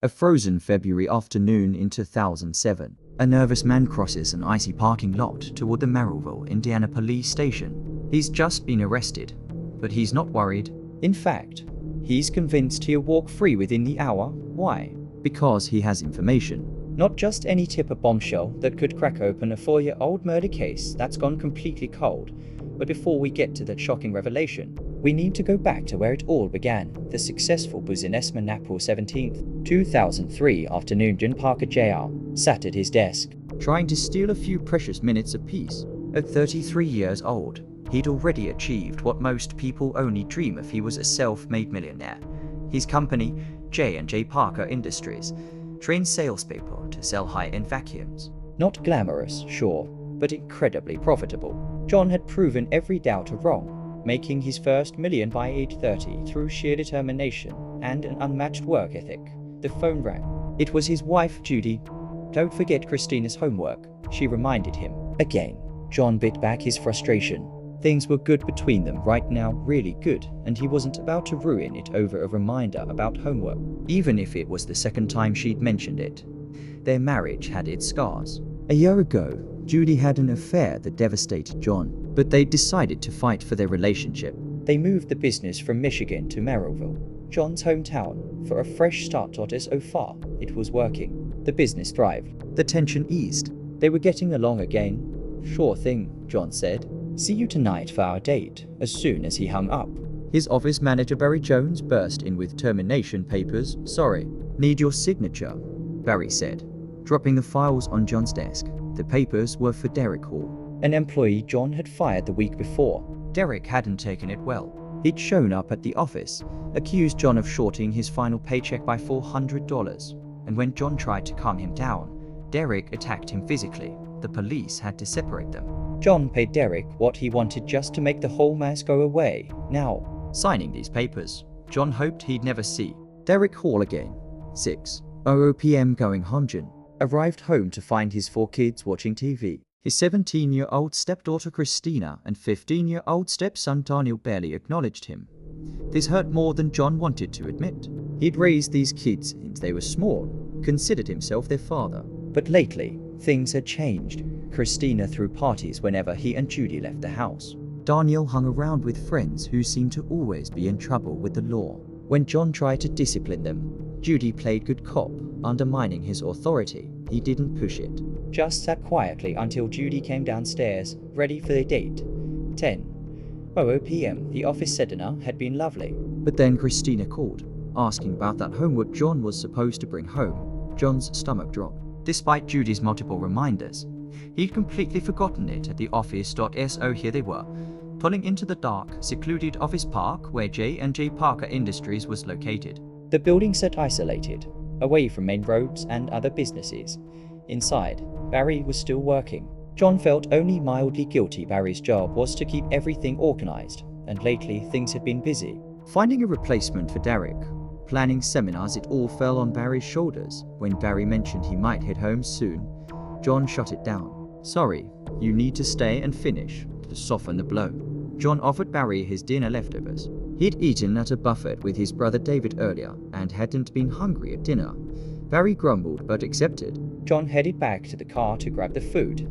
A frozen February afternoon in 2007, a nervous man crosses an icy parking lot toward the Merrillville, Indiana police station. He's just been arrested, but he's not worried. In fact, he's convinced he'll walk free within the hour. Why? Because he has information. Not just any tip or bombshell that could crack open a 4-year-old murder case that's gone completely cold. But before we get to that shocking revelation, we need to go back to where it all began. The successful businessman April 17, 2003 afternoon. John Parker Jr. sat at his desk, trying to steal a few precious minutes apiece. At 33 years old, he'd already achieved what most people only dream of. He was a self-made millionaire. His company, J&J Parker Industries, trained salespeople to sell high-end vacuums. Not glamorous, sure, but incredibly profitable. John had proven every doubter wrong, making his first million by age 30 through sheer determination and an unmatched work ethic. The phone rang. It was his wife, Judy. "Don't forget Christina's homework," she reminded him. Again, John bit back his frustration. Things were good between them right now, really good, and he wasn't about to ruin it over a reminder about homework, even if it was the second time she'd mentioned it. Their marriage had its scars. A year ago, Judy had an affair that devastated John, but they decided to fight for their relationship. They moved the business from Michigan to Merrillville, John's hometown, for a fresh start. So far, it was working. The business thrived. The tension eased. They were getting along again. "Sure thing," John said. "See you tonight for our date." As soon as he hung up, his office manager Barry Jones burst in with termination papers. "Sorry, need your signature," Barry said, dropping the files on John's desk. The papers were for Derek Hall, an employee John had fired the week before. Derek hadn't taken it well. He'd shown up at the office, accused John of shorting his final paycheck by $400, and when John tried to calm him down, Derek attacked him physically. The police had to separate them. John paid Derek what he wanted just to make the whole mess go away. Now, signing these papers, John hoped he'd never see Derek Hall again. 6:00 p.m. going home. John arrived home to find his 4 kids watching TV. His 17-year-old stepdaughter Christina and 15-year-old stepson Daniel barely acknowledged him. This hurt more than John wanted to admit. He'd raised these kids since they were small, considered himself their father. But lately, things had changed. Christina threw parties whenever he and Judy left the house. Daniel hung around with friends who seemed to always be in trouble with the law. When John tried to discipline them, Judy played good cop, undermining his authority. He didn't push it, just sat quietly until Judy came downstairs, ready for their date. 10:00 p.m. The office dinner had been lovely, but then Christina called, asking about that homework John was supposed to bring home. John's stomach dropped. Despite Judy's multiple reminders, he'd completely forgotten it at the office. So here they were, pulling into the dark, secluded office park where J&J Parker Industries was located. The building sat isolated, away from main roads and other businesses. Inside, Barry was still working. John felt only mildly guilty. Barry's job was to keep everything organized, and lately things had been busy. Finding a replacement for Derek, planning seminars, it all fell on Barry's shoulders. When Barry mentioned he might head home soon, John shut it down. "Sorry, you need to stay and finish," to soften the blow. John offered Barry his dinner leftovers. He'd eaten at a buffet with his brother David earlier and hadn't been hungry at dinner. Barry grumbled but accepted. John headed back to the car to grab the food.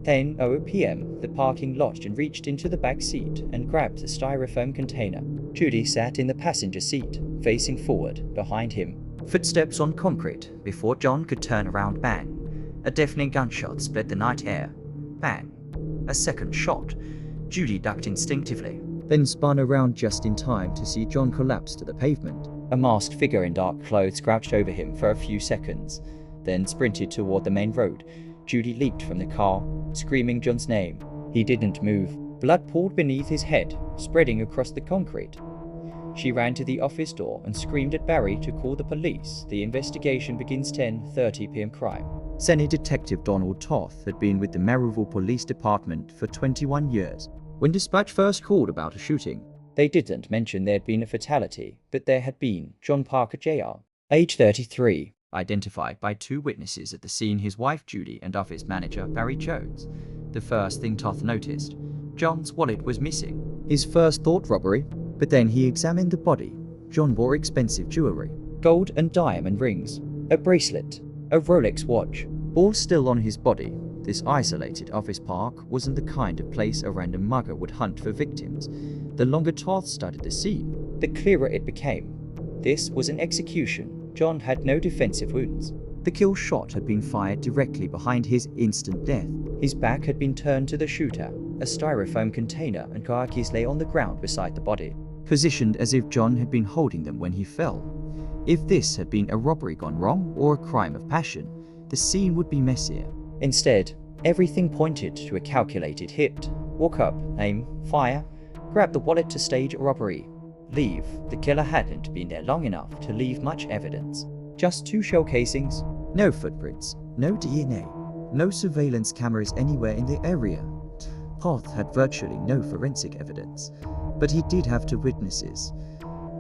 10:00 p.m. The parking lot and reached into the back seat and grabbed the styrofoam container. Judy sat in the passenger seat, facing forward behind him. Footsteps on concrete before John could turn around. Bang! A deafening gunshot split the night air. Bang! A second shot. Judy ducked instinctively, then spun around just in time to see John collapse to the pavement. A masked figure in dark clothes crouched over him for a few seconds, then sprinted toward the main road. Judy leaped from the car, screaming John's name. He didn't move. Blood poured beneath his head, spreading across the concrete. She ran to the office door and screamed at Barry to call the police. The investigation begins. 10:30 p.m. Crime. Senior Detective Donald Toth had been with the Merrillville Police Department for 21 years. When dispatch first called about a shooting, they didn't mention there'd been a fatality, but there had been. John Parker Jr., age 33, identified by 2 witnesses at the scene, his wife Judy and office manager Barry Jones. The first thing Toth noticed, John's wallet was missing. His first thought, robbery, but then he examined the body. John wore expensive jewelry, gold and diamond rings, a bracelet, a Rolex watch, all still on his body. This isolated office park wasn't the kind of place a random mugger would hunt for victims. The longer Toth studied the scene, the clearer it became. This was an execution. John had no defensive wounds. The kill shot had been fired directly behind his instant death. His back had been turned to the shooter. A styrofoam container and car keys lay on the ground beside the body, positioned as if John had been holding them when he fell. If this had been a robbery gone wrong or a crime of passion, the scene would be messier. Instead, everything pointed to a calculated hit. Walk up, aim, fire, grab the wallet to stage a robbery. Leave. The killer hadn't been there long enough to leave much evidence. Just 2 shell casings, no footprints, no DNA, no surveillance cameras anywhere in the area. Toth had virtually no forensic evidence, but he did have 2 witnesses.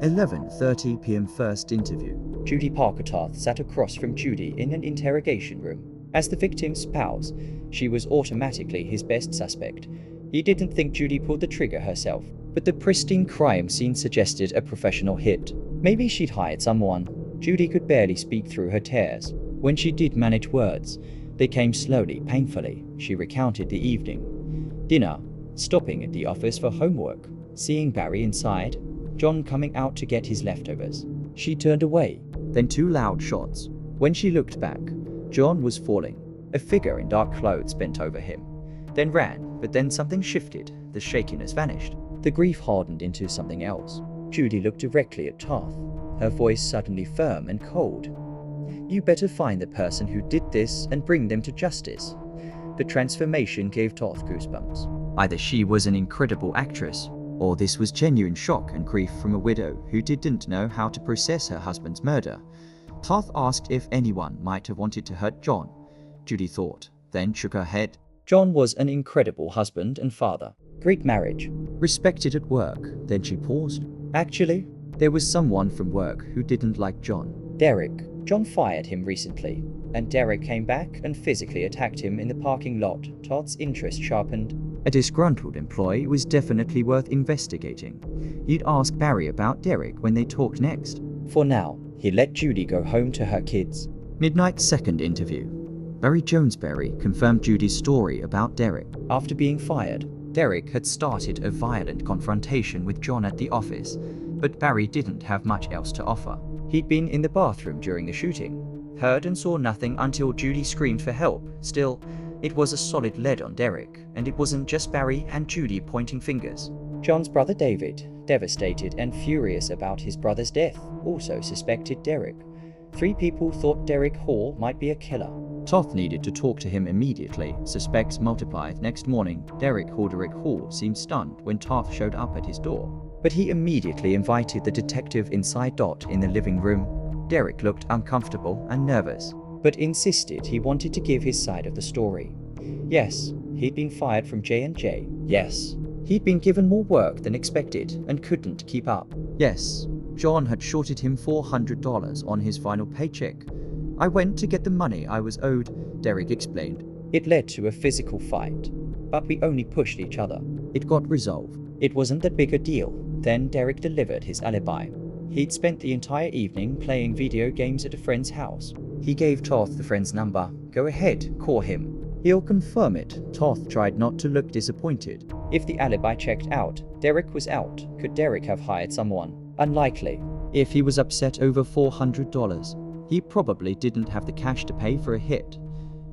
11:30 p.m. First interview. Judy Parker Toth sat across from Judy in an interrogation room. As the victim's spouse, she was automatically his best suspect. He didn't think Judy pulled the trigger herself, but the pristine crime scene suggested a professional hit. Maybe she'd hired someone. Judy could barely speak through her tears. When she did manage words, they came slowly, painfully. She recounted the evening. Dinner, stopping at the office for homework, seeing Barry inside, John coming out to get his leftovers. She turned away, then 2 loud shots. When she looked back, John was falling. A figure in dark clothes bent over him, then ran, but then something shifted. The shakiness vanished. The grief hardened into something else. Judy looked directly at Toth, her voice suddenly firm and cold. You better find the person who did this and bring them to justice. The transformation gave Toth goosebumps. Either she was an incredible actress, or this was genuine shock and grief from a widow who didn't know how to process her husband's murder. Toth asked if anyone might have wanted to hurt John. Judy thought, then shook her head. John was an incredible husband and father. Great marriage. Respected at work. Then she paused. Actually, there was someone from work who didn't like John. Derek. John fired him recently, and Derek came back and physically attacked him in the parking lot. Todd's interest sharpened. A disgruntled employee was definitely worth investigating. He'd ask Barry about Derek when they talked next. For now, he let Judy go home to her kids. Midnight second interview. Barry Jonesberry confirmed Judy's story about Derek. After being fired, Derek had started a violent confrontation with John at the office, but Barry didn't have much else to offer. He'd been in the bathroom during the shooting, heard and saw nothing until Judy screamed for help. Still, it was a solid lead on Derek, and it wasn't just Barry and Judy pointing fingers. John's brother David, devastated and furious about his brother's death, also suspected Derek. 3 people thought Derek Hall might be a killer. Toth needed to talk to him immediately. Suspects multiplied. Next morning, Derek Hall seemed stunned when Toth showed up at his door, but he immediately invited the detective inside. In the living room, Derek looked uncomfortable and nervous, but insisted he wanted to give his side of the story. Yes, he'd been fired from J&J. Yes, he'd been given more work than expected and couldn't keep up. Yes, John had shorted him $400 on his final paycheck. I went to get the money I was owed, Derek explained. It led to a physical fight, but we only pushed each other. It got resolved. It wasn't that big a deal. Then Derek delivered his alibi. He'd spent the entire evening playing video games at a friend's house. He gave Toth the friend's number. Go ahead, call him. He'll confirm it. Toth tried not to look disappointed. If the alibi checked out, Derek was out. Could Derek have hired someone? Unlikely. If he was upset over $400, he probably didn't have the cash to pay for a hit.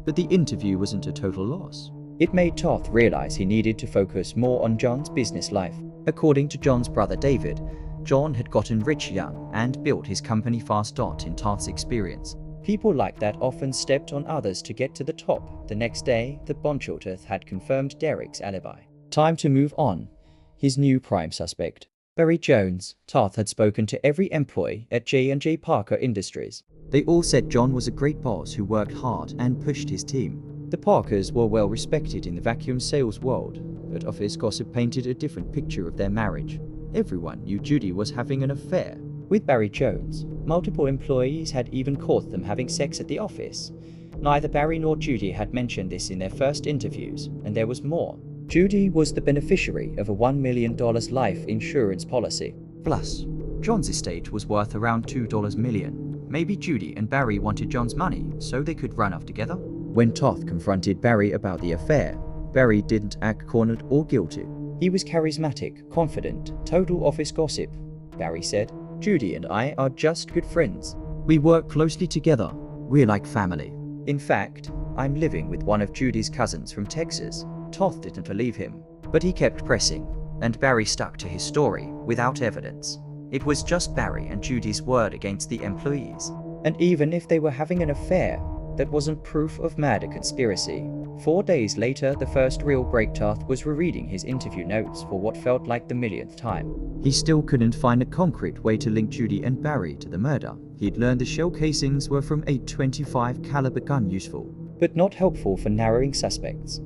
But the interview wasn't a total loss. It made Toth realize he needed to focus more on John's business life. According to John's brother David, John had gotten rich young and built his company fast. In Toth's experience, people like that often stepped on others to get to the top. The next day, the bondshooter had confirmed Derek's alibi. Time to move on. His new prime suspect, Barry Jones. Toth had spoken to every employee at J&J Parker Industries. They all said John was a great boss who worked hard and pushed his team. The Parkers were well respected in the vacuum sales world, but office gossip painted a different picture of their marriage. Everyone knew Judy was having an affair with Barry Jones. Multiple employees had even caught them having sex at the office. Neither Barry nor Judy had mentioned this in their first interviews, and there was more. Judy was the beneficiary of a $1 million life insurance policy. Plus, John's estate was worth around $2 million. Maybe Judy and Barry wanted John's money so they could run off together? When Toth confronted Barry about the affair, Barry didn't act cornered or guilty. He was charismatic, confident, total office gossip. Barry said, "Judy and I are just good friends. We work closely together. We're like family. In fact, I'm living with one of Judy's cousins from Texas." Toth didn't believe him, but he kept pressing, and Barry stuck to his story without evidence. It was just Barry and Judy's word against the employees. And even if they were having an affair, that wasn't proof of murder conspiracy. 4 days later, the first real break. Toth was rereading his interview notes for what felt like the millionth time. He still couldn't find a concrete way to link Judy and Barry to the murder. He'd learned the shell casings were from a .25 caliber gun, useful, but not helpful for narrowing suspects.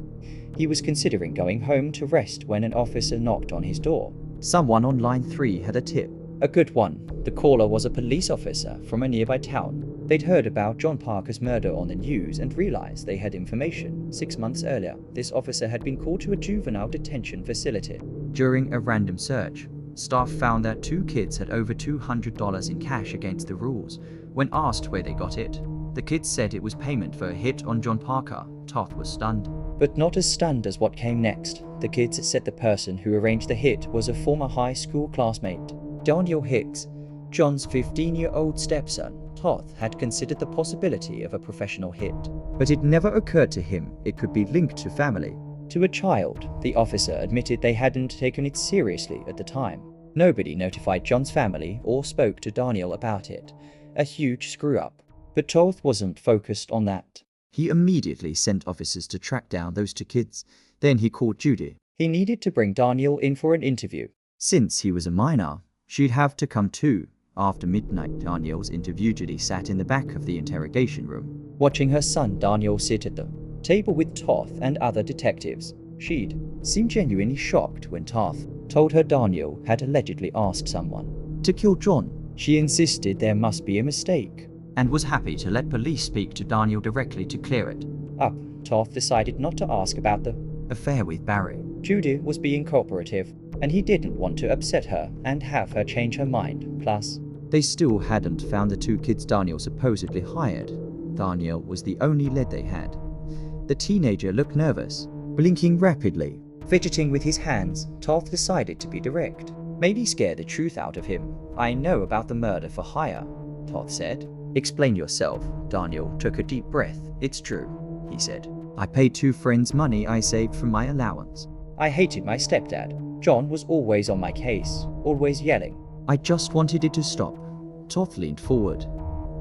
He was considering going home to rest when an officer knocked on his door. Someone on line 3 had a tip. A good one. The caller was a police officer from a nearby town. They'd heard about John Parker's murder on the news and realized they had information. 6 months earlier, this officer had been called to a juvenile detention facility. During a random search, staff found that 2 kids had over $200 in cash against the rules. When asked where they got it, the kids said it was payment for a hit on John Parker. Toth was stunned. But not as stunned as what came next. The kids said the person who arranged the hit was a former high school classmate, Daniel Hicks, John's 15-year-old stepson. Toth had considered the possibility of a professional hit, but it never occurred to him it could be linked to family. To a child, the officer admitted they hadn't taken it seriously at the time. Nobody notified John's family or spoke to Daniel about it. A huge screw-up. But Toth wasn't focused on that. He immediately sent officers to track down those 2 kids. Then he called Judy. He needed to bring Daniel in for an interview. Since he was a minor, she'd have to come too. After midnight, Daniel's interview, Judy sat in the back of the interrogation room, watching her son Daniel sit at the table with Toth and other detectives. She'd seemed genuinely shocked when Toth told her Daniel had allegedly asked someone to kill John. She insisted there must be a mistake, and was happy to let police speak to Daniel directly to clear it up. Toth decided not to ask about the affair with Barry. Judy was being cooperative, and he didn't want to upset her and have her change her mind. Plus, they still hadn't found the 2 kids Daniel supposedly hired. Daniel was the only lead they had. The teenager looked nervous, blinking rapidly, fidgeting with his hands. Toth decided to be direct, maybe scare the truth out of him. "I know about the murder for hire," Toth said. "Explain yourself." Daniel took a deep breath. "It's true," he said. "I paid 2 friends money I saved from my allowance. I hated my stepdad. John was always on my case, always yelling. I just wanted it to stop." Toth leaned forward.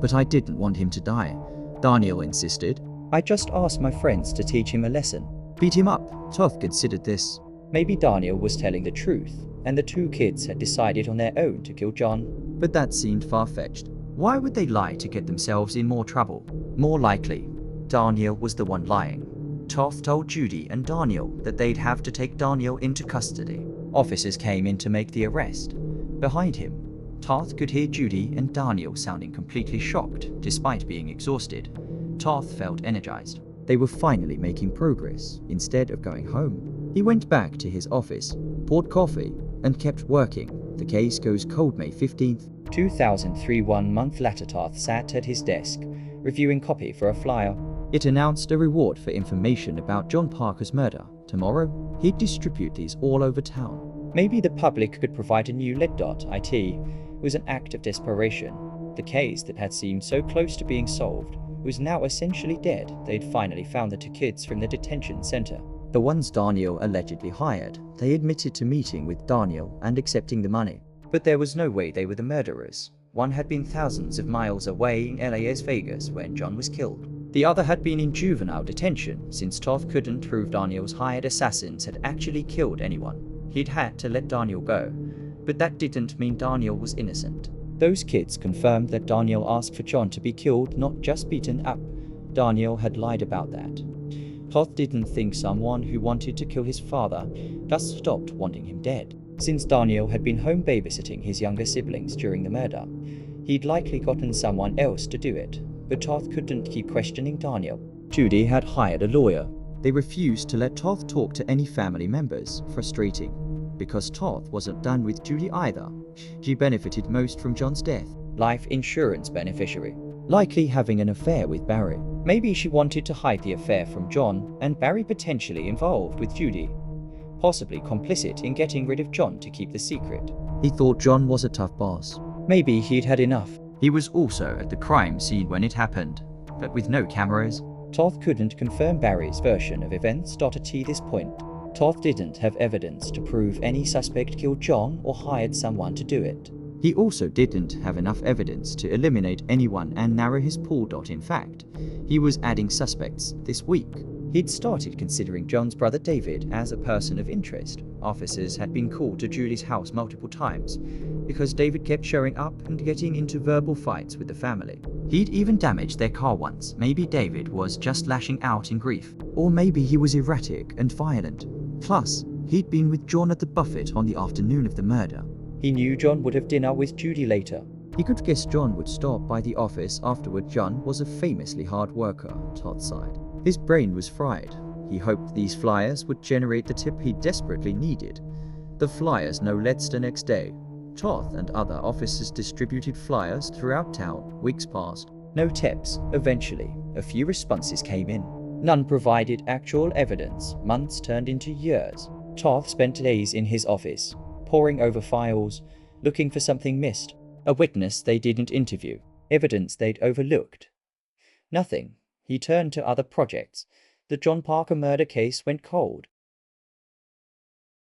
"But I didn't want him to die," Daniel insisted. "I just asked my friends to teach him a lesson. Beat him up." Toth considered this. Maybe Daniel was telling the truth, and the 2 kids had decided on their own to kill John. But that seemed far-fetched. Why would they lie to get themselves in more trouble? More likely, Daniel was the one lying. Toth told Judy and Daniel that they'd have to take Daniel into custody. Officers came in to make the arrest. Behind him, Toth could hear Judy and Daniel sounding completely shocked despite being exhausted. Toth felt energized. They were finally making progress instead of going home. He went back to his office, poured coffee, and kept working. The case goes cold May 15th, 2003. 1 month later, Toth sat at his desk, reviewing copy for a flyer. It announced a reward for information about John Parker's murder. Tomorrow, he'd distribute these all over town. Maybe the public could provide a new lead.it. It was an act of desperation. The case that had seemed so close to being solved was now essentially dead. They'd finally found the 2 kids from the detention center. The ones Daniel allegedly hired. They admitted to meeting with Daniel and accepting the money. But there was no way they were the murderers. One had been thousands of miles away in Las Vegas when John was killed. The other had been in juvenile detention, since Toth couldn't prove Daniel's hired assassins had actually killed anyone. He'd had to let Daniel go, but that didn't mean Daniel was innocent. Those kids confirmed that Daniel asked for John to be killed, not just beaten up. Daniel had lied about that. Toth didn't think someone who wanted to kill his father just stopped wanting him dead. Since Daniel had been home babysitting his younger siblings during the murder, he'd likely gotten someone else to do it. But Toth couldn't keep questioning Daniel. Judy had hired a lawyer. They refused to let Toth talk to any family members. Frustrating. because Toth wasn't done with Judy either. She benefited most from John's death. Life insurance beneficiary. Likely having an affair with Barry. Maybe she wanted to hide the affair from John, and Barry potentially involved with Judy. Possibly complicit in getting rid of John to keep the secret. He thought John was a tough boss. Maybe he'd had enough. He was also at the crime scene when it happened, but with no cameras. Toth couldn't confirm Barry's version of events. At this point, Toth didn't have evidence to prove any suspect killed John or hired someone to do it. He also didn't have enough evidence to eliminate anyone and narrow his pool. In fact, he was adding suspects this week. He'd started considering John's brother David as a person of interest. Officers had been called to Julie's house multiple times because David kept showing up and getting into verbal fights with the family. He'd even damaged their car once. Maybe David was just lashing out in grief. Or maybe he was erratic and violent. Plus, he'd been with John at the buffet on the afternoon of the murder. He knew John would have dinner with Judy later. He could guess John would stop by the office afterward. John was a famously hard worker, Todd sighed. His brain was fried. He hoped these flyers would generate the tip he desperately needed. The flyers no less the next day. Toth and other officers distributed flyers throughout town. Weeks passed. No tips. Eventually, a few responses came in. None provided actual evidence. Months turned into years. Toth spent days in his office, poring over files, looking for something missed. A witness they didn't interview. Evidence they'd overlooked. Nothing. He turned to other projects. The John Parker murder case went cold.